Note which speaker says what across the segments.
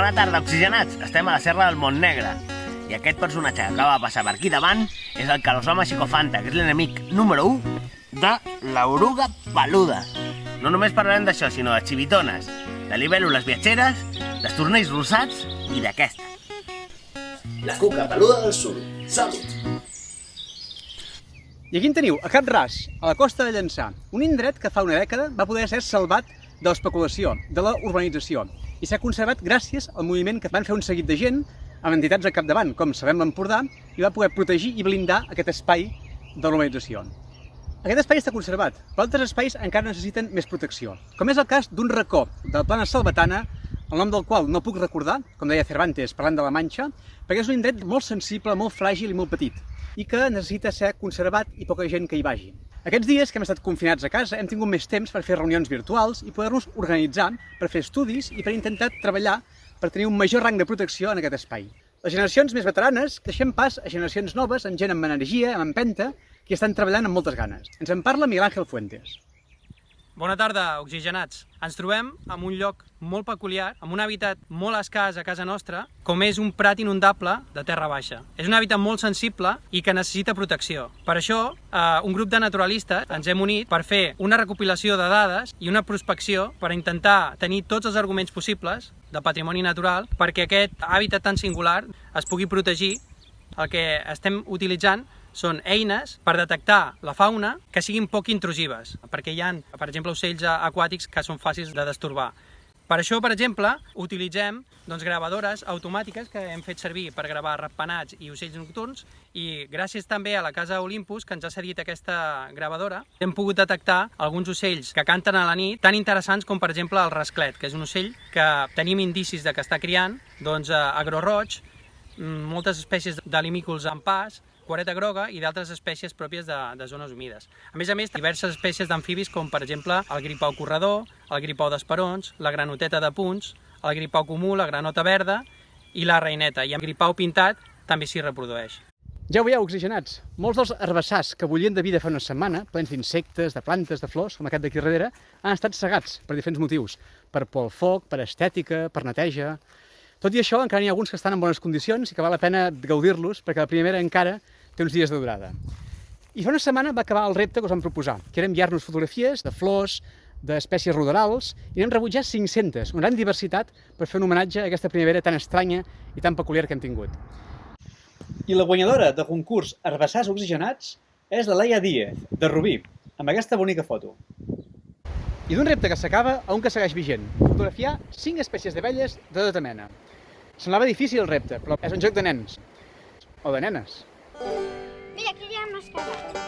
Speaker 1: Bona tarda, oxigenats. Estem a la Serra del Montnegre. I aquest personatge que acaba de passar per aquí davant és el Calosoma Xicofanta, que és l'enemic número 1 de l'oruga peluda. No només parlarem d'això, sinó de xivitones, de libèl·lules viatgeres, d'estornells rosats i d'aquesta.
Speaker 2: La cuca peluda del sud. Som-hi!
Speaker 3: I aquí en teniu, a Cap Ras, a la costa de Llançà, un indret que fa una dècada va poder ser salvat de l'especulació, de la urbanització, i s'ha conservat gràcies al moviment que van fer un seguit de gent amb entitats al capdavant, com sabem l'Empordà, i va poder protegir i blindar aquest espai de l'urbanització. Aquest espai està conservat, però altres espais encara necessiten més protecció, com és el cas d'un racó de la Plana Salvatana, el nom del qual no puc recordar, com deia Cervantes parlant de la Manxa, perquè és un indret molt sensible, molt fràgil i molt petit, i que necessita ser conservat i poca gent que hi vagi. Aquests dies que hem estat confinats a casa hem tingut més temps per fer reunions virtuals i poder-nos organitzar per fer estudis i per intentar treballar per tenir un major rang de protecció en aquest espai. Les generacions més veteranes deixem pas a generacions noves, amb gent amb energia, amb empenta, que estan treballant amb moltes ganes. Ens en parla Miguel Ángel Fuentes.
Speaker 4: Bona tarda, oxigenats. Ens trobem en un lloc molt peculiar, amb un hàbitat molt escàs a casa nostra, com és un prat inundable de terra baixa. És un hàbitat molt sensible i que necessita protecció. Per això, un grup de naturalistes ens hem unit per fer una recopilació de dades i una prospecció per intentar tenir tots els arguments possibles de patrimoni natural perquè aquest hàbitat tan singular es pugui protegir. El que estem utilitzant són eines per detectar la fauna que siguin poc intrusives, perquè hi ha, per exemple, ocells aquàtics que són fàcils de destorbar. Per això, per exemple, utilitzem gravadores automàtiques que hem fet servir per gravar ratpenats i ocells nocturns, i gràcies també a la Casa Olympus, que ens ha cedit aquesta gravadora, hem pogut detectar alguns ocells que canten a la nit tan interessants com, per exemple, el rasclet, que és un ocell que tenim indicis de que està criant, agró roig, moltes espècies de limícols en pas, cuareta groga i d'altres espècies pròpies de zones humides. A més, diverses espècies d'amfibis com, per exemple, el gripau corredor, el gripau d'esperons, la granoteta de punts, el gripau comú, la granota verda i la reineta. I el gripau pintat també s'hi reprodueix.
Speaker 3: Ja ho veieu, oxigenats, molts dels herbassars que bullien de vida fa una setmana, plens d'insectes, de plantes, de flors, com aquest d'aquí darrere, han estat segats per diferents motius, per por al foc, per estètica, per neteja. Tot i això, encara n'hi ha alguns que estan en bones condicions i que val la pena gaudir-los perquè la primavera encara té uns dies de durada. I fa una setmana va acabar el repte que us vam proposar, que era enviar-nos fotografies de flors, d'espècies ruderals, i n'hem rebut ja 500, una gran diversitat per fer un homenatge a aquesta primavera tan estranya i tan peculiar que hem tingut. I la guanyadora del concurs Herbassars Oxigenats és la Laia Díez, de Rubí, amb aquesta bonica foto. I d'un repte que s'acaba a un que segueix vigent, fotografiar 5 espècies d'abelles de tota mena. Semblava difícil el repte, però és un joc de nens. O de nenes.
Speaker 5: Mira, aquí hi ha unes cases.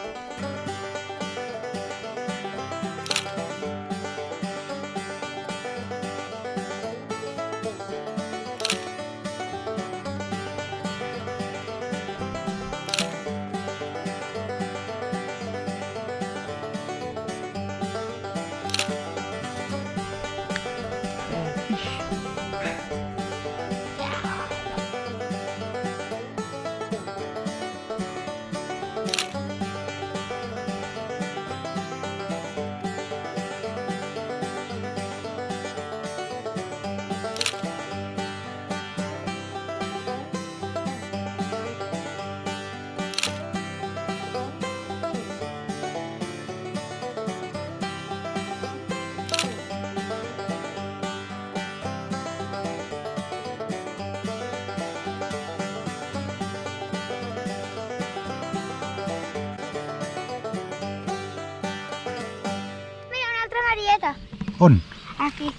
Speaker 5: Marieta.
Speaker 6: On?
Speaker 5: Aquí.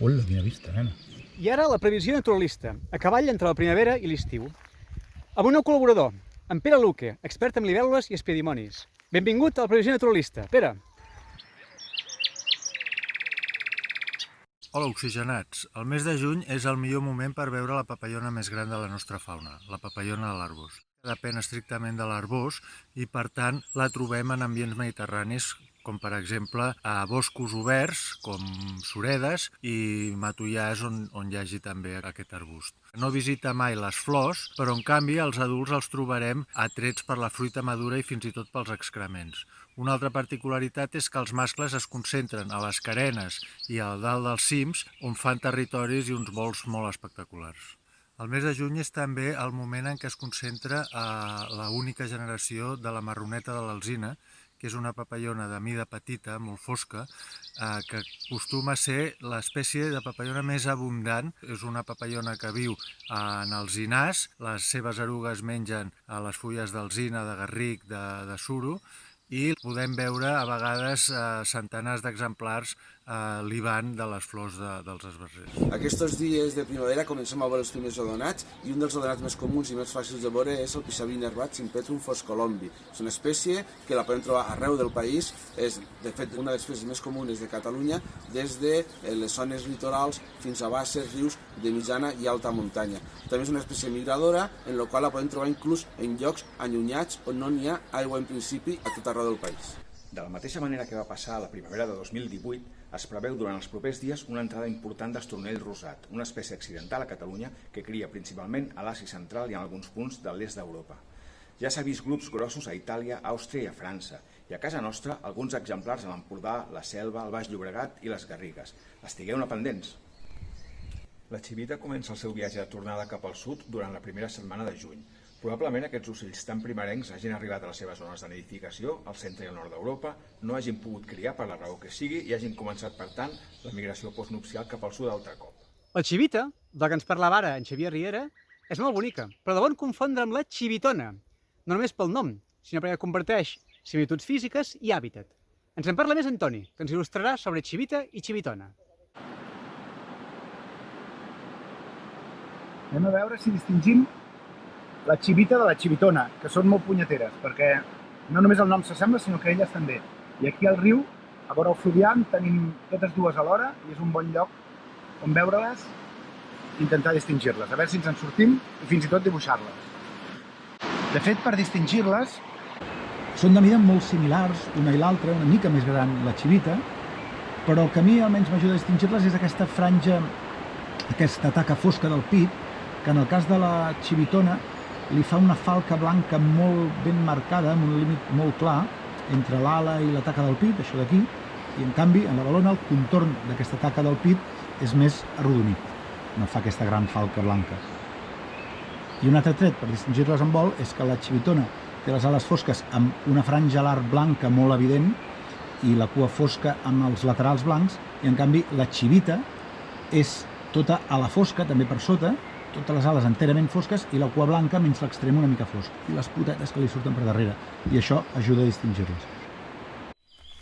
Speaker 6: Hola, quina vista, nena.
Speaker 3: I ara la previsió naturalista, a cavall entre la primavera i l'estiu. Amb un nou col·laborador, en Pere Luque, expert en libèl·lules i espiedimonis. Benvingut a la previsió naturalista. Pere.
Speaker 7: Hola, oxigenats. El mes de juny és el millor moment per veure la papallona més gran de la nostra fauna, la papallona de l'arbós. Depèn estrictament de l'arbós i, per tant, la trobem en ambients mediterranis, com per exemple a boscos oberts, com suredes i matollars on hi hagi també aquest arbust. No visita mai les flors, però en canvi els adults els trobarem atrets per la fruita madura i fins i tot pels excrements. Una altra particularitat és que els mascles es concentren a les carenes i a dalt dels cims, on fan territoris i uns vols molt espectaculars. El mes de juny és també el moment en què es concentra la única generació de la marroneta de l'alzina, que és una papallona de mida petita, molt fosca, que acostuma a ser l'espècie de papallona més abundant. És una papallona que viu en alzinars, les seves erugues mengen a les fulles d'alzina, de garric, de suro, i podem veure a vegades centenars d'exemplars libant de les flors dels esbarzers.
Speaker 6: Aquests dies de primavera comencem a veure els primers odonats i un dels odonats més comuns i més fàcils de veure és el pissaví nervat Simpetrum foscolombi. És una espècie que la podem trobar arreu del país, és de fet una de les espècies més comunes de Catalunya, des de les zones litorals fins a basses, rius de mitjana i alta muntanya. També és una espècie migradora en la qual la podem trobar inclús en llocs allunyats on no n'hi ha aigua en principi a tot arreu del país.
Speaker 8: De la mateixa manera que va passar a la primavera de 2018, es preveu durant els propers dies una entrada important d'estronell rosat, una espècie accidental a Catalunya que cria principalment a l'Àsia Central i en alguns punts de l'est d'Europa. Ja s'ha vist grups grossos a Itàlia, Àustria i a França, i a casa nostra alguns exemplars a l'Empordà, la Selva, el Baix Llobregat i les Garrigues. Estigueu-ne pendents! La xivita comença el seu viatge de tornada cap al sud durant la primera setmana de juny. Probablement aquests ocells tan primerencs hagin arribat a les seves zones de nidificació, al centre i al nord d'Europa, no hagin pogut criar per la raó que sigui i hagin començat, per tant, la migració postnupcial cap al sud altre cop.
Speaker 3: La xivita, de que ens parlava ara en Xavier Riera, és molt bonica, però de bon confondre amb la xivitona. No només pel nom, sinó perquè comparteix similituds físiques i hàbitat. Ens en parla més Antoni, que ens il·lustrarà sobre xivita i xivitona.
Speaker 9: Anem a veure si distingim la xivita de la xivitona, que són molt punyeteres, perquè no només el nom s'assembla, sinó que elles també. I aquí al riu, a vora el Fluvià, tenim totes dues alhora i és un bon lloc on veure-les i intentar distingir-les, a veure si ens en sortim i fins i tot dibuixar-les. De fet, per distingir-les, són de mida molt similars, una i l'altra, una mica més gran la xivita, però el que a mi almenys m'ajuda a distingir-les és aquesta franja, aquesta taca fosca del pit, que en el cas de la xivitona li fa una falca blanca molt ben marcada, amb un límit molt clar, entre l'ala i la taca del pit, això d'aquí, i en canvi, en la balona, el contorn d'aquesta taca del pit és més arrodonit, no fa aquesta gran falca blanca. I un altre tret per distingir-les en vol és que la xivitona té les ales fosques amb una franja alar blanca molt evident i la cua fosca amb els laterals blancs, i en canvi la xivita és tota ala fosca, també per sota, totes les ales enterament fosques i la cua blanca menys l'extrem una mica fosc, i les putetes que li surten per darrere, i això ajuda a distingir-les.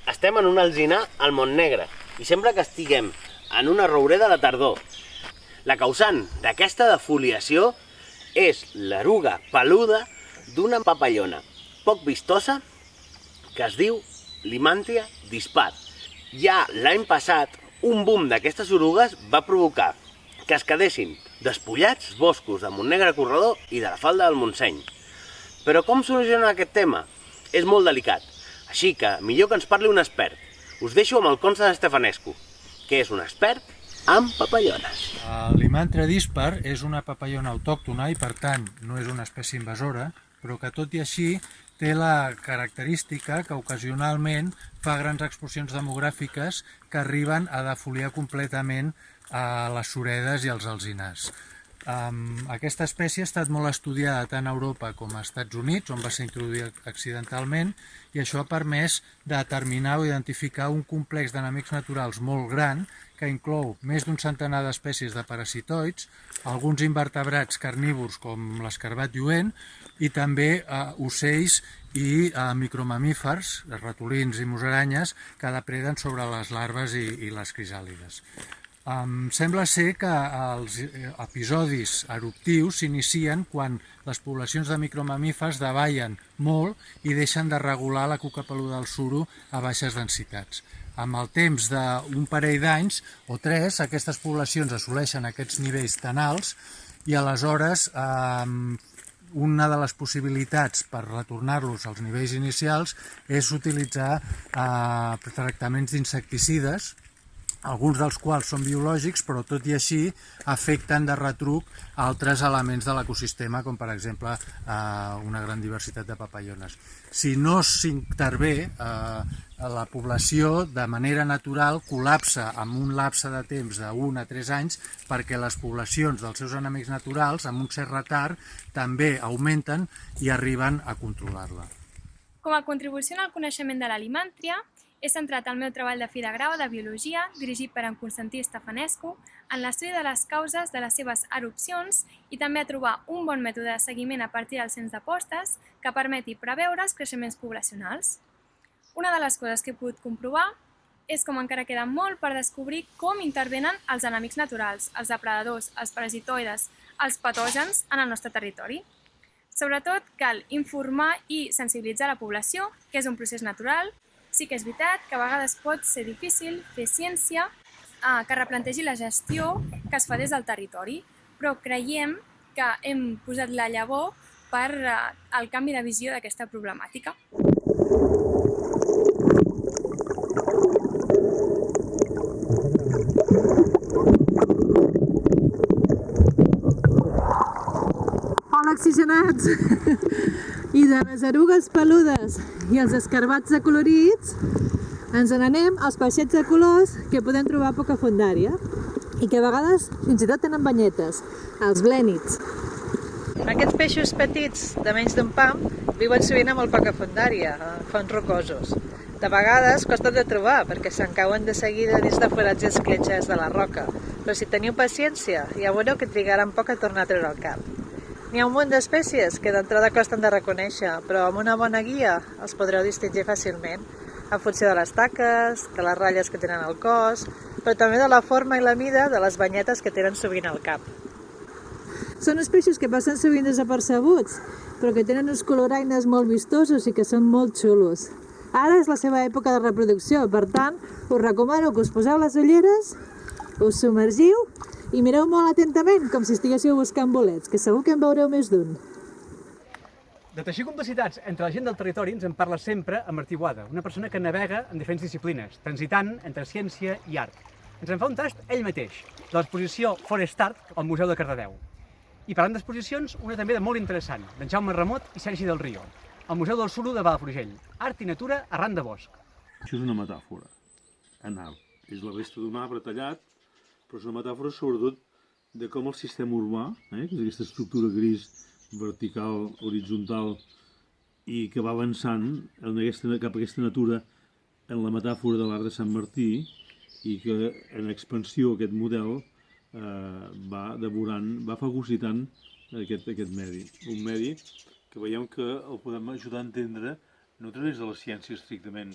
Speaker 1: Estem en un alzinar al Montnegre i sembla que estiguem en una roureda de tardor. La causant d'aquesta defoliació és l'eruga peluda d'una papallona poc vistosa que es diu Limantia dispar. Ja l'any passat, un boom d'aquestes orugues va provocar que es quedessin despullats boscos de Montnegre Corredor i de la falda del Montseny. Però com solucionar aquest tema? És molt delicat, així que millor que ens parli un expert. Us deixo amb el Consta Stefanescu, que és un expert en papallones.
Speaker 7: El Limantia dispar és una papallona autòctona i per tant no és una espècie invasora, però que tot i així té la característica que ocasionalment fa grans explosions demogràfiques que arriben a defoliar completament a les suredes i als alzinars. Aquesta espècie ha estat molt estudiada tant a Europa com als Estats Units, on va ser introduïda accidentalment, i això ha permès determinar o identificar un complex d'enemics naturals molt gran que inclou més d'un centenar d'espècies de parasitoids, alguns invertebrats carnívors com l'escarbat lluent i també ocells i micromamífers, ratolins i musaranyes, que depreden sobre les larves i les crisàlides. Sembla ser que els episodis eruptius s'inicien quan les poblacions de micromamífers davallen molt i deixen de regular la cuca peluda del suro a baixes densitats. Amb el temps d'un parell d'anys o 3, aquestes poblacions assoleixen aquests nivells tan alts i aleshores una de les possibilitats per retornar-los als nivells inicials és utilitzar tractaments d'insecticides alguns dels quals són biològics, però tot i així afecten de retruc altres elements de l'ecosistema, com per exemple una gran diversitat de papallones. Si no s'intervé, la població de manera natural col·lapsa amb un lapse de temps de 1 a 3 anys perquè les poblacions dels seus enemics naturals, amb un cert retard, també augmenten i arriben a controlar-la.
Speaker 10: Com a contribució al coneixement de l'alimàntria, he centrat el meu treball de fi de grau de Biologia, dirigit per en Constantí Stefanescu, en l'estudi de les causes de les seves erupcions i també a trobar un bon mètode de seguiment a partir del cens de postes que permeti preveure els creixements poblacionals. Una de les coses que he pogut comprovar és com encara queda molt per descobrir com intervenen els enemics naturals, els depredadors, els parasitoides, els patògens en el nostre territori. Sobretot, cal informar i sensibilitzar la població, que és un procés natural. Sí que és veritat que a vegades pot ser difícil fer ciència que replantegi la gestió que es fa des del territori, però creiem que hem posat la llavor per al canvi de visió d'aquesta problemàtica.
Speaker 11: Hola, oxigenats! I de les erugues peludes i els escarbats acolorits ens n'anem als peixets de colors que podem trobar a poca fondària i que a vegades fins i tot tenen banyetes, els blènids. Aquests peixos petits de menys d'un pam viuen sovint a molt poca fondària, a fons rocosos. De vegades costen de trobar perquè se'n cauen de seguida dins de forats i escletxes de la roca, però si teniu paciència ja veureu que trigaran poc a tornar a treure el cap. N'hi ha un munt d'espècies que d'entrada costen de reconèixer, però amb una bona guia els podreu distingir fàcilment, en funció de les taques, de les ratlles que tenen al cos, però també de la forma i la mida de les banyetes que tenen sovint al cap. Són uns peixos que passen sovint desapercebuts, però que tenen uns coloraines molt vistosos i que són molt xulos. Ara és la seva època de reproducció, per tant, us recomano que us poseu les ulleres, us submergiu i mireu molt atentament, com si estiguéssiu buscant bolets, que segur que en veureu més d'un.
Speaker 3: De teixir complicitats entre la gent del territori ens en parla sempre en Martí Boada, una persona que navega en diferents disciplines, transitant entre ciència i art. Ens en fa un tast ell mateix, de l'exposició Forest Art al Museu de Cardedeu. I parlant d'exposicions, una també de molt interessant, d'en Jaume Ramot i Sergi del Rio, al Museu del Suro de Palafrugell, Art i Natura arran de bosc.
Speaker 12: Això és una metàfora, en art. És la resta d'un arbre tallat, però és una metàfora sobretot de com el sistema urbà, que és aquesta estructura gris, vertical, horitzontal, i que va avançant cap a aquesta natura en la metàfora de l'arc de Sant Martí, i que en expansió aquest model va devorant, va fagocitant aquest medi. Un medi que veiem que el podem ajudar a entendre no a través de la ciència estrictament,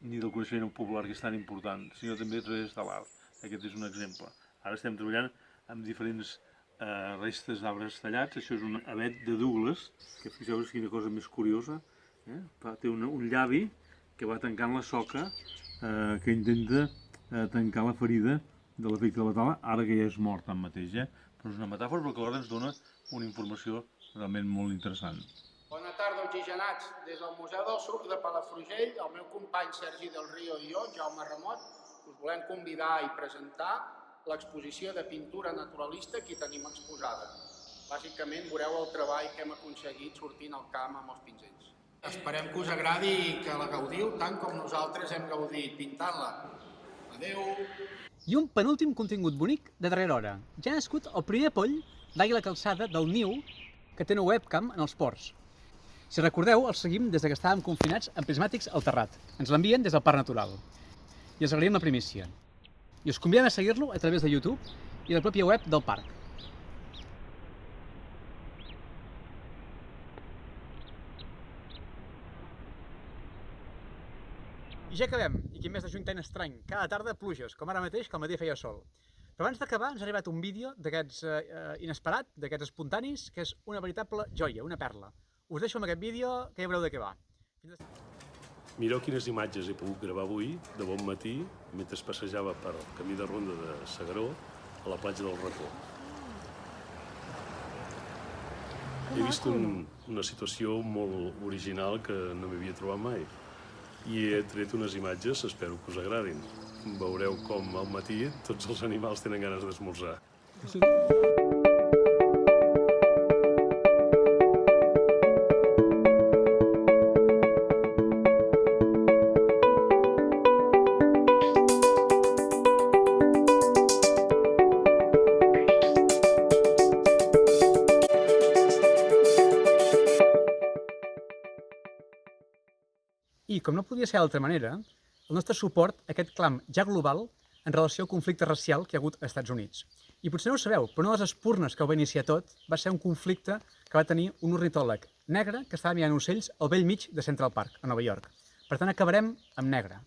Speaker 12: ni del coneixement popular, que és tan important, sinó també a través de l'art. Aquest és un exemple. Ara estem treballant amb diferents restes d'arbres tallats. Això és un avet de Douglas, que fixeu-vos quina cosa més curiosa. Té un llavi que va tancant la soca, que intenta tancar la ferida de l'efecte de la tala, ara que ja és mort tanmateix. Però és una metàfora, però que alhora ens dona una informació realment molt interessant.
Speaker 13: Bona tarda, oxigenats. Des del Museu del Suro de Palafrugell, el meu company Sergi del Rio i jo, Jaume Ramot, us volem convidar i presentar l'exposició de pintura naturalista que hi tenim exposada. Bàsicament veureu el treball que hem aconseguit sortint al camp amb els pinzells. Esperem que us agradi i que la gaudiu tant com nosaltres hem gaudit pintant-la. Adeu!
Speaker 3: I un penúltim contingut bonic de darrera hora. Ja ha nascut el primer poll d'àguila calçada del niu que té una webcam en els ports. Si recordeu, els seguim des que estàvem confinats amb prismàtics al terrat. Ens l'envien des del Parc Natural. I els agraïm la primícia. I us convidem a seguir-lo a través de YouTube i de la pròpia web del parc. I ja acabem. I quin mes de juny tan estrany. Cada tarda pluges, com ara mateix, que al matí feia sol. Però abans d'acabar ens ha arribat un vídeo d'aquests inesperat, d'aquests espontanis, que és una veritable joia, una perla. Us deixo amb aquest vídeo, que ja veureu de què va.
Speaker 12: Mireu quines imatges he pogut gravar avui, de bon matí, mentre passejava per el camí de ronda de S'Agaró, a la platja del Racó. He vist una situació molt original que no m'havia trobat mai. I he tret unes imatges, espero que us agradin. veureu com al matí tots els animals tenen ganes d'esmorzar.
Speaker 3: I, com no podia ser d'altra manera, el nostre suport a aquest clam ja global en relació al conflicte racial que hi ha hagut als Estats Units. I potser no ho sabeu, però una de les espurnes que ho va iniciar tot va ser un conflicte que va tenir un ornitòleg negre que estava mirant ocells al bell mig de Central Park, a Nova York. Per tant, acabarem amb negre.